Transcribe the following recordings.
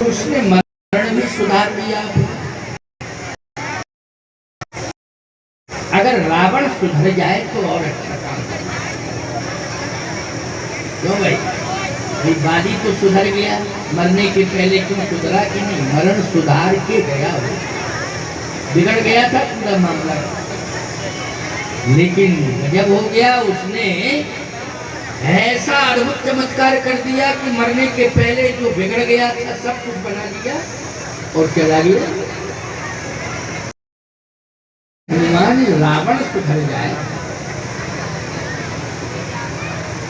उसने मरण भी सुधार दिया। अगर रावण सुधर जाए तो और अच्छा काम करना। क्यों भाई? बाली तो सुधर गया, मरने के पहले क्यों सुधरा कि नहीं? मरण सुधार के गया, हो बिगड़ गया था पूरा मामला, लेकिन जब हो गया उसने ऐसा अद्भुत चमत्कार कर दिया कि मरने के पहले जो बिगड़ गया था सब कुछ बना दिया और चला गया। हनुमान रावण सुधर जाए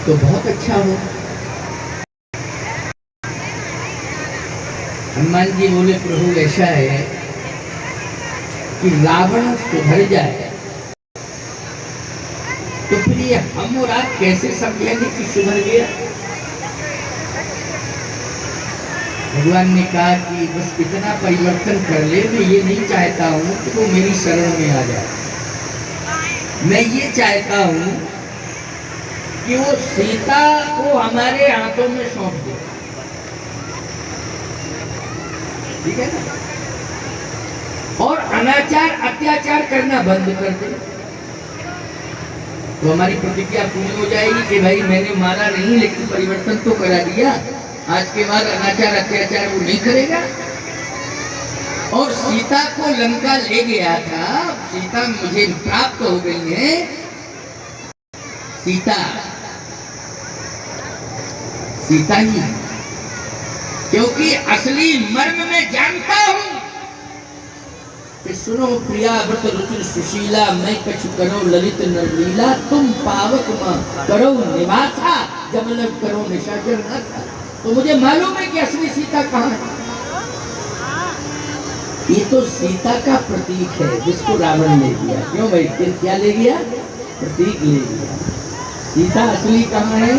तो बहुत अच्छा हो। हनुमान जी बोले प्रभु ऐसा है कि रावण सुधर जाए तो फिर ये हम और आप कैसे समझेंगे कि सुधर गया? भगवान ने कहा कि बस इतना परिवर्तन कर ले, मैं ये नहीं चाहता हूं कि वो मेरी शरण में आ जाए। मैं ये चाहता हूं कि वो सीता को हमारे हाथों में सौंप दे। ठीक है ना? और अनाचार अत्याचार करना बंद कर दे तो हमारी प्रतिज्ञा पूरी हो जाएगी कि भाई मैंने माना नहीं लेकिन परिवर्तन तो करा दिया, आज के बाद अनाचार अत्याचार वो नहीं करेगा। और सीता को लंका ले गया था, सीता मुझे प्राप्त हो गई है। सीता सीता ही, क्योंकि असली मर्म में जानता हूं कि सुनो प्रिया व्रत रुचिर सुशीला, मैं कछु करो ललित नरलीला, तुम पावक करो निवासा, जब लग करो निशाचर नासा। तो मुझे मालूम है कि असली सीता कहाँ है। ये तो सीता का प्रतीक है जिसको रावण ले गया। क्यों भाई? फिर क्या ले गया? प्रतीक ले गया। सीता असली कहाँ है?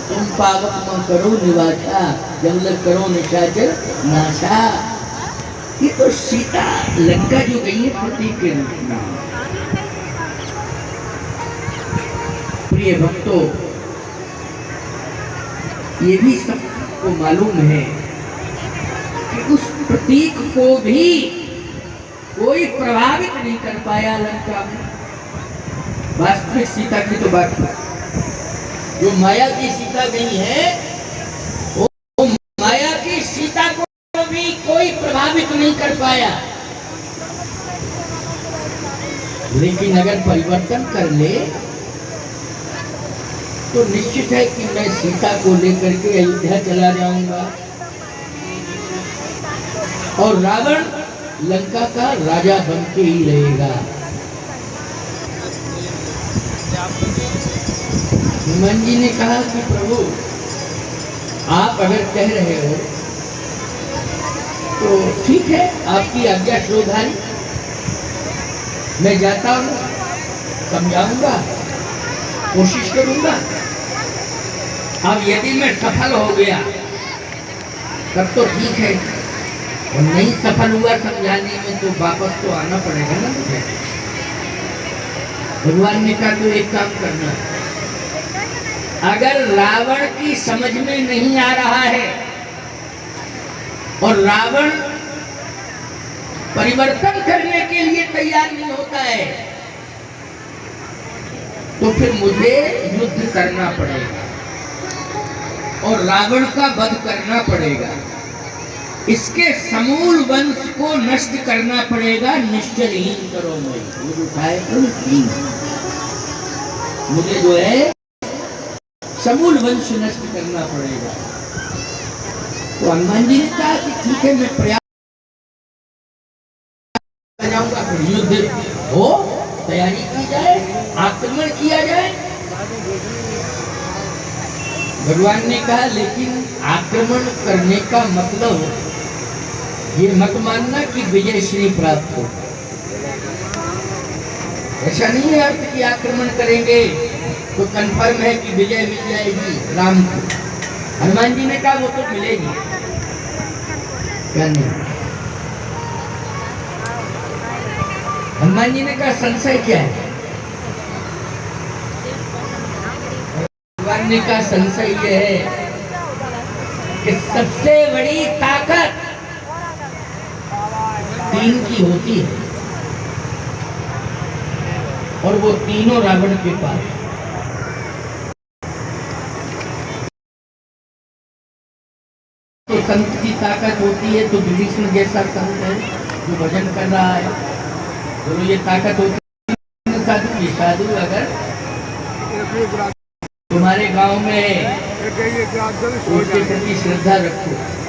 तुम पावक करो निवासा, जब लग करो निशाचर नासा। ये तो सीता लंका जो गई है प्रतीक के रूप में। प्रिय भक्तों, ये भी सबको मालूम है कि उस प्रतीक को भी कोई प्रभावित नहीं कर पाया लंका में। वास्तविक सीता की तो बात है, जो माया की सीता गई है वो माया की सीता को भी कोई प्रभावित नहीं कर पाया। लेकिन अगर परिवर्तन कर ले तो निश्चित है कि मैं सीता को लेकर के अयोध्या चला जाऊंगा और रावण लंका का राजा बन के ही रहेगा। हनुमान जी ने कहा कि प्रभु आप अगर कह रहे हो तो ठीक है, आपकी आज्ञा श्रोधारी, मैं जाता हूँ, समझाऊंगा, कोशिश करूंगा। अब यदि मैं सफल हो गया तब तो ठीक है, और नहीं सफल हुआ समझाने में तो वापस तो आना पड़ेगा ना मुझे। भगवान ने कहा तो एक काम करना, अगर रावण की समझ में नहीं आ रहा है और रावण परिवर्तन करने के लिए तैयार नहीं होता है तो फिर मुझे युद्ध करना पड़ेगा और रावण का वध करना पड़ेगा। इसके समूल वंश को नष्ट करना पड़ेगा। निश्चलहीन करो मुझे, उठाए मुझे जो है समूल वंश नष्ट करना पड़ेगा। तो हनुमान जी ने कहा कि ठीक है, मैं प्रयास जाऊंगा, फिर युद्ध हो, तैयारी की जाए, आक्रमण किया जाए। भगवान ने कहा लेकिन आक्रमण करने का मतलब ये मत मानना कि विजय श्री प्राप्त हो। ऐसा नहीं है अर्थ कि आक्रमण करेंगे तो कंफर्म है कि विजय मिल जाएगी राम को। हनुमान जी ने कहा वो तो मिलेगी, क्या नहीं? हनुमान जी ने कहा संशय क्या है? भगवान ने कहा संशय यह है कि सबसे बड़ी ताकत तीन की होती है और वो तीनों रावण के पास। तो संत की ताकत होती है, तो विभीषण जैसा संत है जो भजन कर रहा है, तो ये ताकत होती है। साधु की साधु अगर तुम्हारे गांव में है, उसके प्रति श्रद्धा रखो।